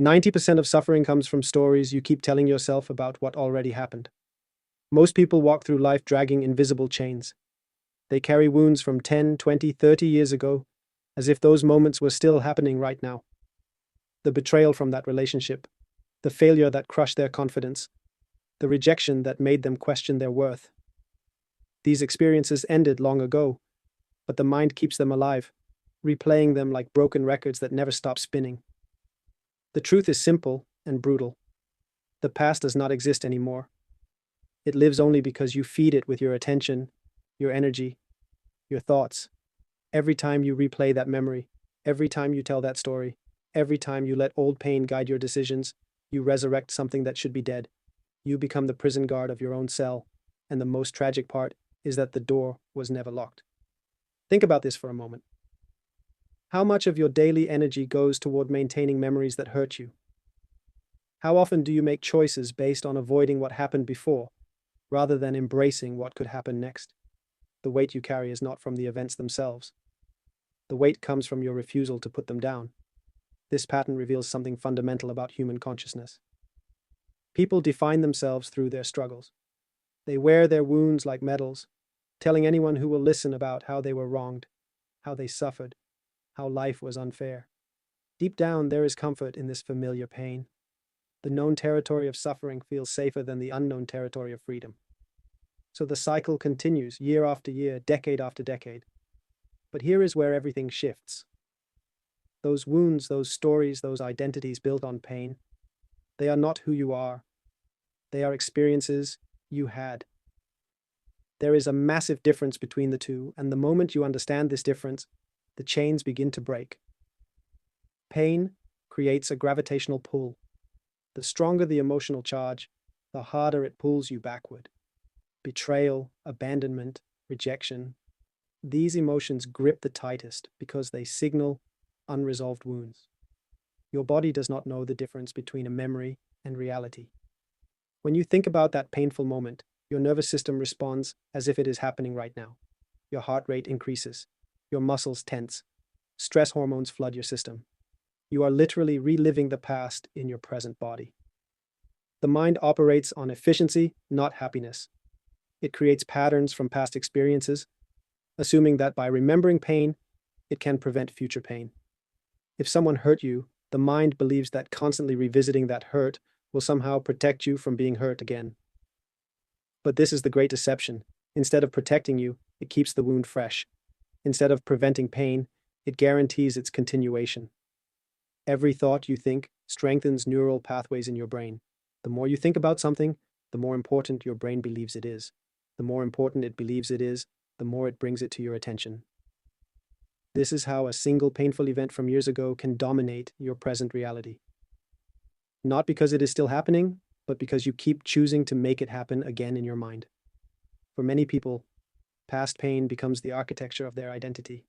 90% of suffering comes from stories you keep telling yourself about what already happened. Most people walk through life dragging invisible chains. They carry wounds from 10, 20, 30 years ago, as if those moments were still happening right now. The betrayal from that relationship, the failure that crushed their confidence, the rejection that made them question their worth. These experiences ended long ago, but the mind keeps them alive, replaying them like broken records that never stop spinning. The truth is simple and brutal. The past does not exist anymore. It lives only because you feed it with your attention, your energy, your thoughts. Every time you replay that memory, every time you tell that story, every time you let old pain guide your decisions, you resurrect something that should be dead. You become the prison guard of your own cell, and the most tragic part is that the door was never locked. Think about this for a moment. How much of your daily energy goes toward maintaining memories that hurt you? How often do you make choices based on avoiding what happened before, rather than embracing what could happen next? The weight you carry is not from the events themselves. The weight comes from your refusal to put them down. This pattern reveals something fundamental about human consciousness. People define themselves through their struggles. They wear their wounds like medals, telling anyone who will listen about how they were wronged, how they suffered, how life was unfair. Deep down, there is comfort in this familiar pain. The known territory of suffering feels safer than the unknown territory of freedom. So the cycle continues year after year, decade after decade. But here is where everything shifts. Those wounds, those stories, those identities built on pain, they are not who you are. They are experiences you had. There is a massive difference between the two, and the moment you understand this difference, the chains begin to break. Pain creates a gravitational pull. The stronger the emotional charge, the harder it pulls you backward. Betrayal, abandonment, rejection. These emotions grip the tightest because they signal unresolved wounds. Your body does not know the difference between a memory and reality. When you think about that painful moment, your nervous system responds as if it is happening right now. Your heart rate increases. Your muscles tense. Stress hormones flood your system. You are literally reliving the past in your present body. The mind operates on efficiency, not happiness. It creates patterns from past experiences, assuming that by remembering pain, it can prevent future pain. If someone hurt you, the mind believes that constantly revisiting that hurt will somehow protect you from being hurt again. But this is the great deception. Instead of protecting you, it keeps the wound fresh. Instead of preventing pain, it guarantees its continuation. Every thought you think strengthens neural pathways in your brain. The more you think about something, the more important your brain believes it is. The more important it believes it is, the more it brings it to your attention. This is how a single painful event from years ago can dominate your present reality. Not because it is still happening, but because you keep choosing to make it happen again in your mind. For many people, past pain becomes the architecture of their identity.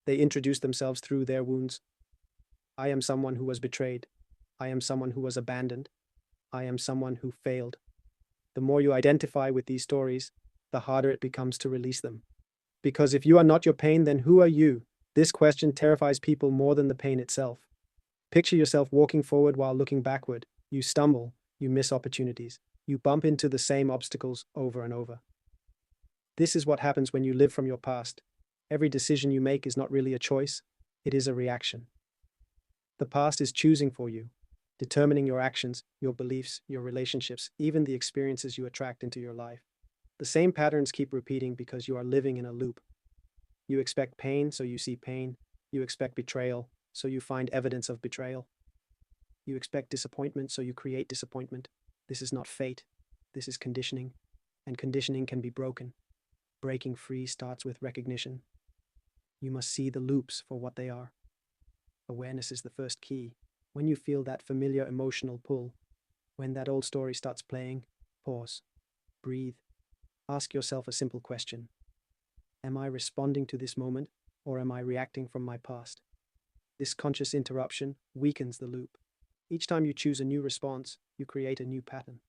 They introduce themselves through their wounds. I am someone who was betrayed. I am someone who was abandoned. I am someone who failed. The more you identify with these stories, the harder it becomes to release them. Because if you are not your pain, then who are you? This question terrifies people more than the pain itself. Picture yourself walking forward while looking backward. You stumble, you miss opportunities. You bump into the same obstacles over and over. This is what happens when you live from your past. Every decision you make is not really a choice, it is a reaction. The past is choosing for you, determining your actions, your beliefs, your relationships, even the experiences you attract into your life. The same patterns keep repeating because you are living in a loop. You expect pain, so you see pain. You expect betrayal, so you find evidence of betrayal. You expect disappointment, so you create disappointment. This is not fate. This is conditioning, and conditioning can be broken. Breaking free starts with recognition. You must see the loops for what they are. Awareness is the first key. When you feel that familiar emotional pull, when that old story starts playing, pause, breathe, ask yourself a simple question. Am I responding to this moment, or am I reacting from my past? This conscious interruption weakens the loop. Each time you choose a new response, you create a new pattern.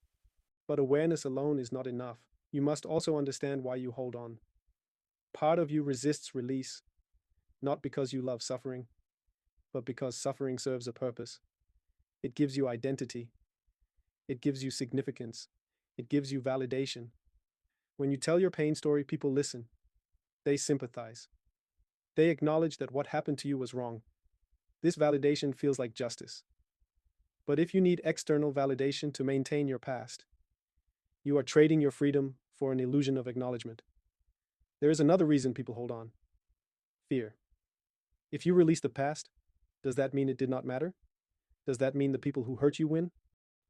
But awareness alone is not enough. You must also understand why you hold on. Part of you resists release, not because you love suffering, but because suffering serves a purpose. It gives you identity. It gives you significance. It gives you validation. When you tell your pain story, people listen. They sympathize. They acknowledge that what happened to you was wrong. This validation feels like justice. But if you need external validation to maintain your past, you are trading your freedom for an illusion of acknowledgement. There is another reason people hold on: fear. If you release the past, does that mean it did not matter? Does that mean the people who hurt you win?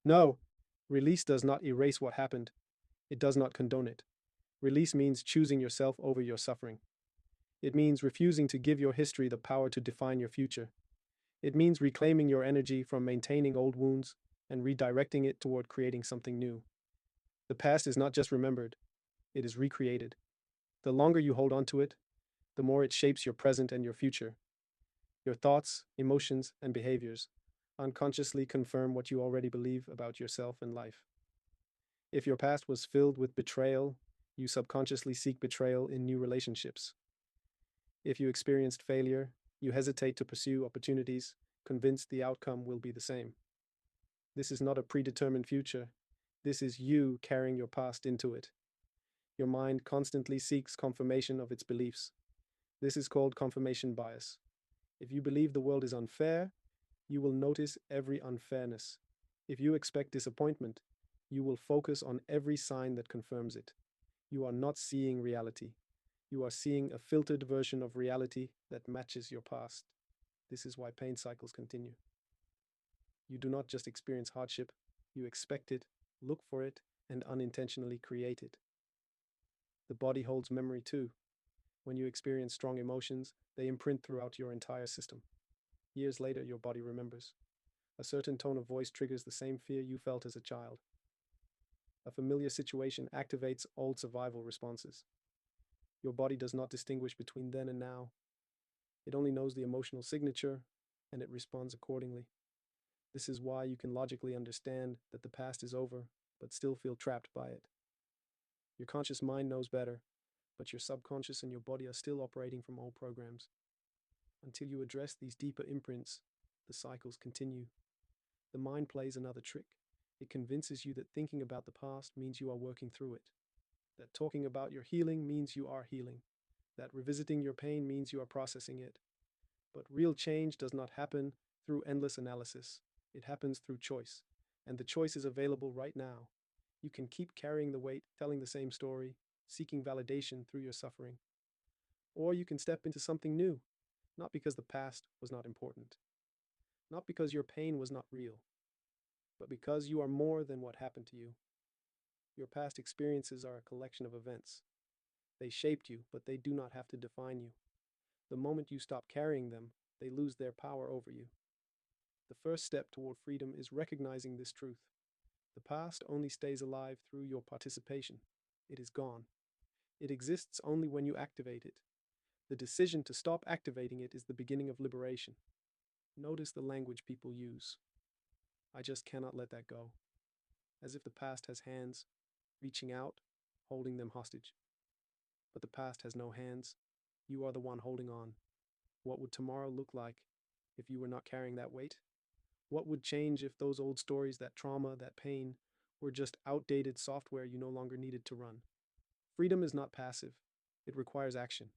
No. Release does not erase what happened. It does not condone it. Release means choosing yourself over your suffering. It means refusing to give your history the power to define your future. It means reclaiming your energy from maintaining old wounds and redirecting it toward creating something new. The past is not just remembered, it is recreated. The longer you hold on to it, the more it shapes your present and your future. Your thoughts, emotions, and behaviors unconsciously confirm what you already believe about yourself and life. If your past was filled with betrayal, you subconsciously seek betrayal in new relationships. If you experienced failure, you hesitate to pursue opportunities, convinced the outcome will be the same. This is not a predetermined future. This is you carrying your past into it. Your mind constantly seeks confirmation of its beliefs. This is called confirmation bias. If you believe the world is unfair, you will notice every unfairness. If you expect disappointment, you will focus on every sign that confirms it. You are not seeing reality. You are seeing a filtered version of reality that matches your past. This is why pain cycles continue. You do not just experience hardship, you expect it, look for it, and unintentionally create it. The body holds memory too. When you experience strong emotions, they imprint throughout your entire system. Years later, your body remembers. A certain tone of voice triggers the same fear you felt as a child. A familiar situation activates old survival responses. Your body does not distinguish between then and now. It only knows the emotional signature, and it responds accordingly. This is why you can logically understand that the past is over, but still feel trapped by it. Your conscious mind knows better, but your subconscious and your body are still operating from old programs. Until you address these deeper imprints, the cycles continue. The mind plays another trick. It convinces you that thinking about the past means you are working through it, that talking about your healing means you are healing, that revisiting your pain means you are processing it. But real change does not happen through endless analysis. It happens through choice, and the choice is available right now. You can keep carrying the weight, telling the same story, seeking validation through your suffering. Or you can step into something new, not because the past was not important, not because your pain was not real, but because you are more than what happened to you. Your past experiences are a collection of events. They shaped you, but they do not have to define you. The moment you stop carrying them, they lose their power over you. The first step toward freedom is recognizing this truth. The past only stays alive through your participation. It is gone. It exists only when you activate it. The decision to stop activating it is the beginning of liberation. Notice the language people use. I just cannot let that go. As if the past has hands, reaching out, holding them hostage. But the past has no hands. You are the one holding on. What would tomorrow look like if you were not carrying that weight? What would change if those old stories, that trauma, that pain, were just outdated software you no longer needed to run? Freedom is not passive. It requires action.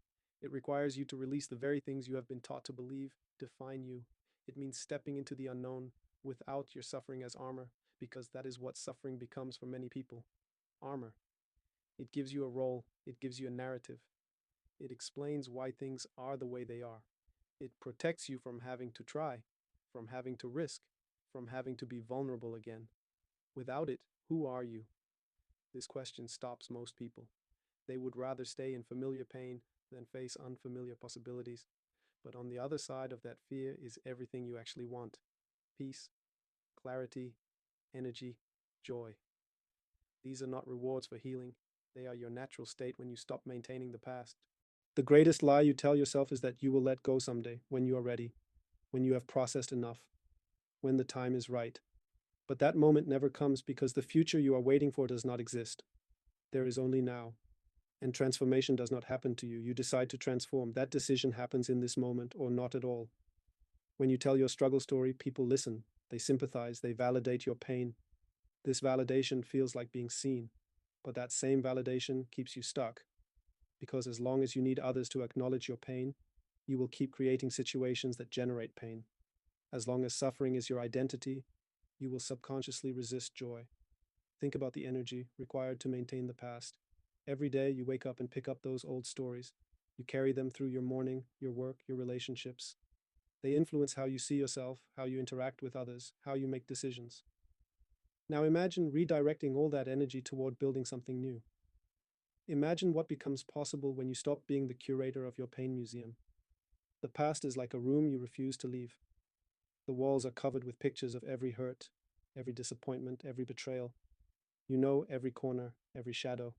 It requires you to release the very things you have been taught to believe define you. It means stepping into the unknown without your suffering as armor, because that is what suffering becomes for many people. Armor. It gives you a role. It gives you a narrative. It explains why things are the way they are. It protects you from having to try, from having to risk, from having to be vulnerable again. Without it, who are you? This question stops most people. They would rather stay in familiar pain than face unfamiliar possibilities. But on the other side of that fear is everything you actually want: peace, clarity, energy, joy. These are not rewards for healing. They are your natural state when you stop maintaining the past. The greatest lie you tell yourself is that you will let go someday, when you are ready, when you have processed enough, when the time is right. But that moment never comes because the future you are waiting for does not exist. There is only now. And transformation does not happen to you. You decide to transform. That decision happens in this moment or not at all. When you tell your struggle story, people listen. They sympathize, they validate your pain. This validation feels like being seen, but that same validation keeps you stuck, because as long as you need others to acknowledge your pain, you will keep creating situations that generate pain. As long as suffering is your identity, you will subconsciously resist joy. Think about the energy required to maintain the past. Every day you wake up and pick up those old stories. You carry them through your morning, your work, your relationships. They influence how you see yourself, how you interact with others, how you make decisions. Now imagine redirecting all that energy toward building something new. Imagine what becomes possible when you stop being the curator of your pain museum. The past is like a room you refuse to leave. The walls are covered with pictures of every hurt, every disappointment, every betrayal. You know every corner, every shadow.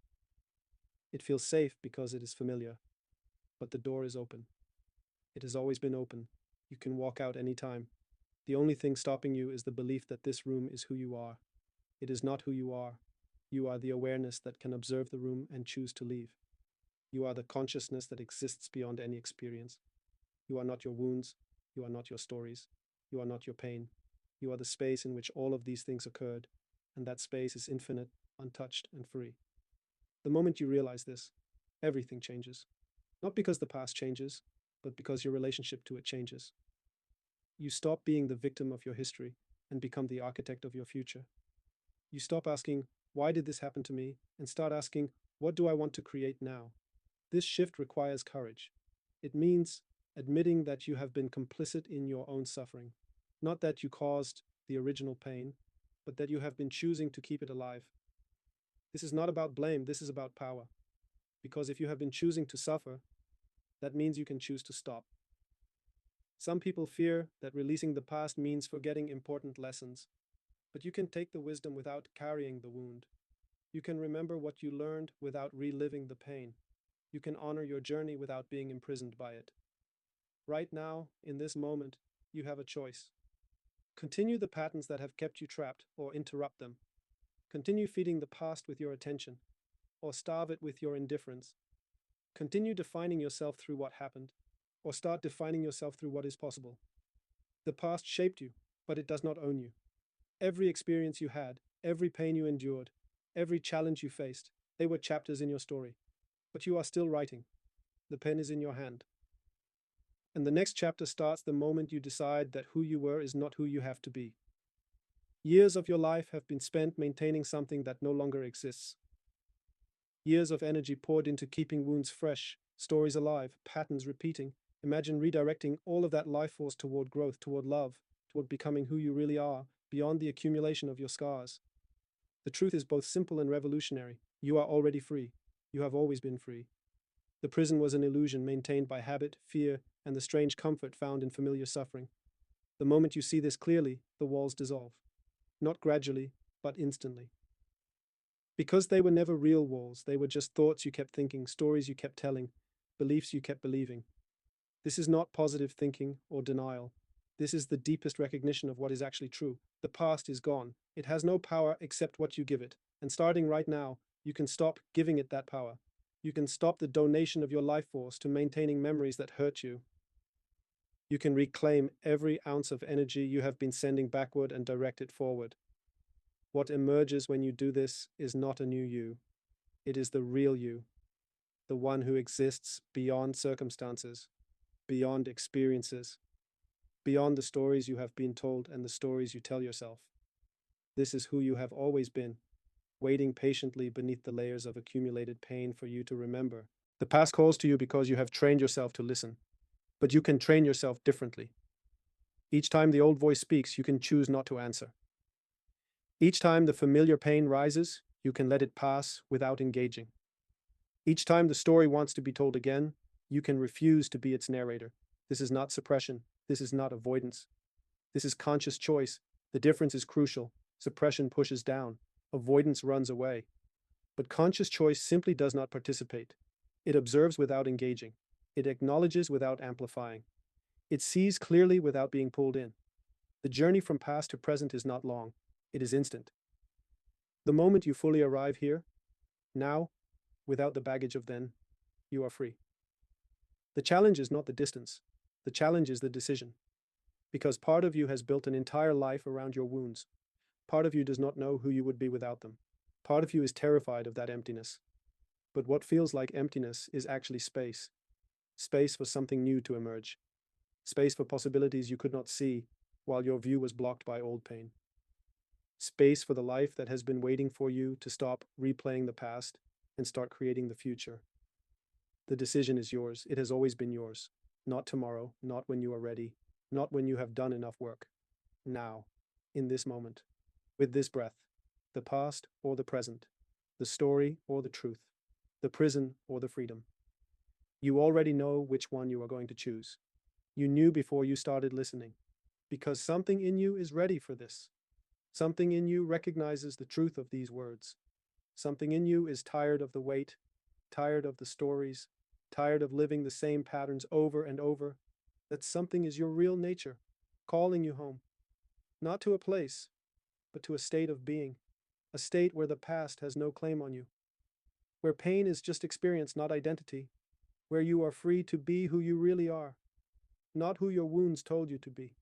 It feels safe because it is familiar, but the door is open. It has always been open. You can walk out any time. The only thing stopping you is the belief that this room is who you are. It is not who you are. You are the awareness that can observe the room and choose to leave. You are the consciousness that exists beyond any experience. You are not your wounds. You are not your stories. You are not your pain. You are the space in which all of these things occurred, and that space is infinite, untouched, and free. The moment you realize this, everything changes. Not because the past changes, but because your relationship to it changes. You stop being the victim of your history and become the architect of your future. You stop asking, why did this happen to me? And start asking, what do I want to create now? This shift requires courage. It means admitting that you have been complicit in your own suffering. Not that you caused the original pain, but that you have been choosing to keep it alive. This is not about blame, this is about power. Because if you have been choosing to suffer, that means you can choose to stop. Some people fear that releasing the past means forgetting important lessons, but you can take the wisdom without carrying the wound. You can remember what you learned without reliving the pain. You can honor your journey without being imprisoned by it. Right now, in this moment, you have a choice. Continue the patterns that have kept you trapped, or interrupt them. Continue feeding the past with your attention, or starve it with your indifference. Continue defining yourself through what happened, or start defining yourself through what is possible. The past shaped you, but it does not own you. Every experience you had, every pain you endured, every challenge you faced, they were chapters in your story. But you are still writing. The pen is in your hand. And the next chapter starts the moment you decide that who you were is not who you have to be. Years of your life have been spent maintaining something that no longer exists. Years of energy poured into keeping wounds fresh, stories alive, patterns repeating. Imagine redirecting all of that life force toward growth, toward love, toward becoming who you really are, beyond the accumulation of your scars. The truth is both simple and revolutionary. You are already free. You have always been free. The prison was an illusion maintained by habit, fear, and the strange comfort found in familiar suffering. The moment you see this clearly, the walls dissolve. Not gradually, but instantly. Because they were never real walls, they were just thoughts you kept thinking, stories you kept telling, beliefs you kept believing. This is not positive thinking or denial. This is the deepest recognition of what is actually true. The past is gone. It has no power except what you give it. And starting right now, you can stop giving it that power. You can stop the donation of your life force to maintaining memories that hurt you. You can reclaim every ounce of energy you have been sending backward and direct it forward. What emerges when you do this is not a new you. It is the real you, the one who exists beyond circumstances, beyond experiences, beyond the stories you have been told and the stories you tell yourself. This is who you have always been, waiting patiently beneath the layers of accumulated pain for you to remember. The past calls to you because you have trained yourself to listen, but you can train yourself differently. Each time the old voice speaks, you can choose not to answer. Each time the familiar pain rises, you can let it pass without engaging. Each time the story wants to be told again, you can refuse to be its narrator. This is not suppression. This is not avoidance. This is conscious choice. The difference is crucial. Suppression pushes down. Avoidance runs away. But conscious choice simply does not participate. It observes without engaging. It acknowledges without amplifying. It sees clearly without being pulled in. The journey from past to present is not long. It is instant. The moment you fully arrive here, now, without the baggage of then, you are free. The challenge is not the distance. The challenge is the decision. Because part of you has built an entire life around your wounds. Part of you does not know who you would be without them. Part of you is terrified of that emptiness. But what feels like emptiness is actually space. Space for something new to emerge. Space for possibilities you could not see while your view was blocked by old pain. Space for the life that has been waiting for you to stop replaying the past and start creating the future. The decision is yours. It has always been yours. Not tomorrow, not when you are ready, not when you have done enough work. Now, in this moment, with this breath, the past or the present, the story or the truth, the prison or the freedom. You already know which one you are going to choose. You knew before you started listening, because something in you is ready for this. Something in you recognizes the truth of these words. Something in you is tired of the wait, tired of the stories, tired of living the same patterns over and over. That something is your real nature, calling you home. Not to a place, but to a state of being, a state where the past has no claim on you, where pain is just experience, not identity, where you are free to be who you really are, not who your wounds told you to be.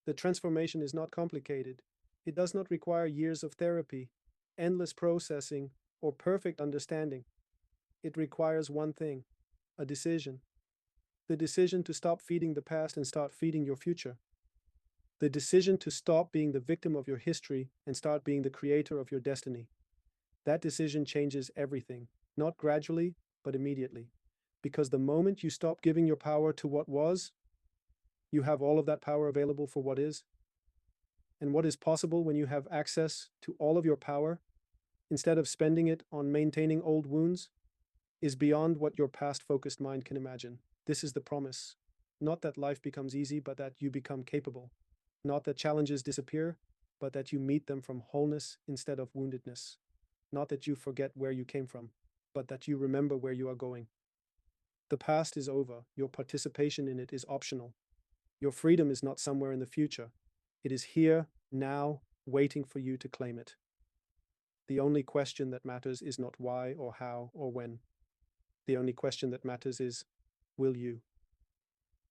The transformation is not complicated. It does not require years of therapy, endless processing, or perfect understanding. It requires one thing: a decision. The decision to stop feeding the past and start feeding your future. The decision to stop being the victim of your history and start being the creator of your destiny. That decision changes everything, not gradually, but immediately. Because the moment you stop giving your power to what was, you have all of that power available for what is. And what is possible when you have access to all of your power, instead of spending it on maintaining old wounds, is beyond what your past-focused mind can imagine. This is the promise. Not that life becomes easy, but that you become capable. Not that challenges disappear, but that you meet them from wholeness instead of woundedness. Not that you forget where you came from, but that you remember where you are going. The past is over. Your participation in it is optional. Your freedom is not somewhere in the future. It is here, now, waiting for you to claim it. The only question that matters is not why or how or when. The only question that matters is, will you?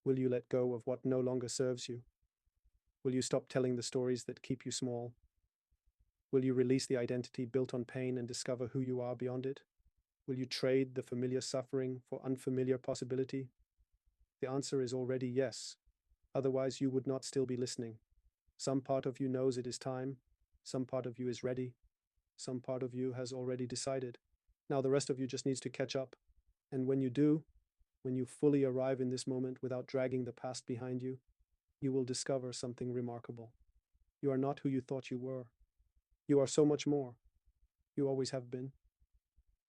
Will you let go of what no longer serves you? Will you stop telling the stories that keep you small? Will you release the identity built on pain and discover who you are beyond it? Will you trade the familiar suffering for unfamiliar possibility? The answer is already yes. Otherwise, you would not still be listening. Some part of you knows it is time. Some part of you is ready. Some part of you has already decided. Now the rest of you just needs to catch up. And when you do, when you fully arrive in this moment without dragging the past behind you, you will discover something remarkable. You are not who you thought you were. You are so much more. You always have been.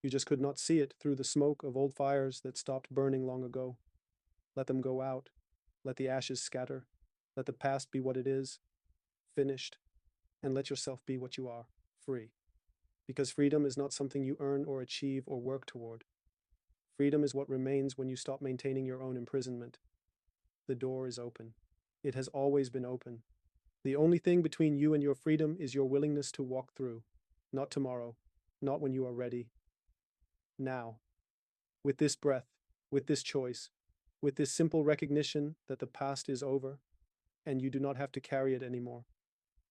You just could not see it through the smoke of old fires that stopped burning long ago. Let them go out. Let the ashes scatter. Let the past be what it is, finished, and let yourself be what you are, free. Because freedom is not something you earn or achieve or work toward. Freedom is what remains when you stop maintaining your own imprisonment. The door is open. It has always been open. The only thing between you and your freedom is your willingness to walk through. Not tomorrow, not when you are ready. Now, with this breath, with this choice, with this simple recognition that the past is over and you do not have to carry it anymore.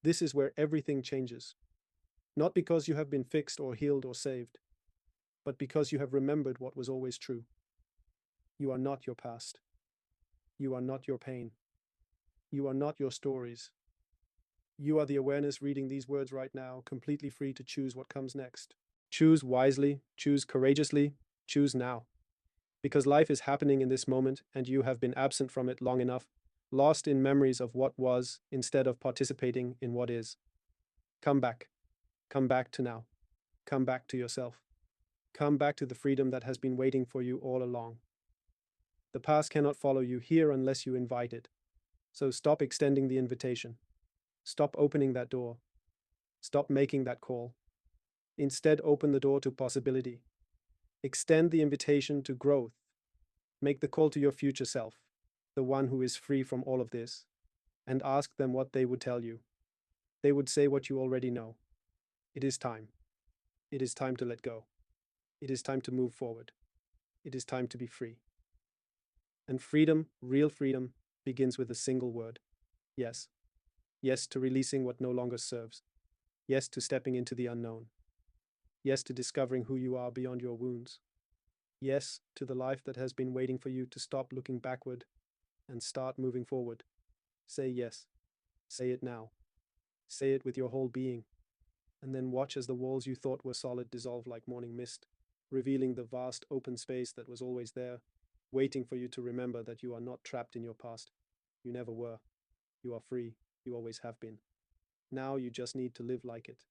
This is where everything changes. Not because you have been fixed or healed or saved, but because you have remembered what was always true. You are not your past. You are not your pain. You are not your stories. You are the awareness reading these words right now, completely free to choose what comes next. Choose wisely, choose courageously, choose now. Because life is happening in this moment and you have been absent from it long enough, lost in memories of what was instead of participating in what is. Come back. Come back to now. Come back to yourself. Come back to the freedom that has been waiting for you all along. The past cannot follow you here unless you invite it. So stop extending the invitation. Stop opening that door. Stop making that call. Instead, open the door to possibility. Extend the invitation to growth. Make the call to your future self, the one who is free from all of this, and ask them what they would tell you. They would say what you already know. It is time. It is time to let go. It is time to move forward. It is time to be free. And freedom, real freedom, begins with a single word. Yes. Yes to releasing what no longer serves. Yes to stepping into the unknown. Yes to discovering who you are beyond your wounds. Yes to the life that has been waiting for you to stop looking backward and start moving forward. Say yes. Say it now. Say it with your whole being. And then watch as the walls you thought were solid dissolve like morning mist, revealing the vast open space that was always there, waiting for you to remember that you are not trapped in your past. You never were. You are free. You always have been. Now you just need to live like it.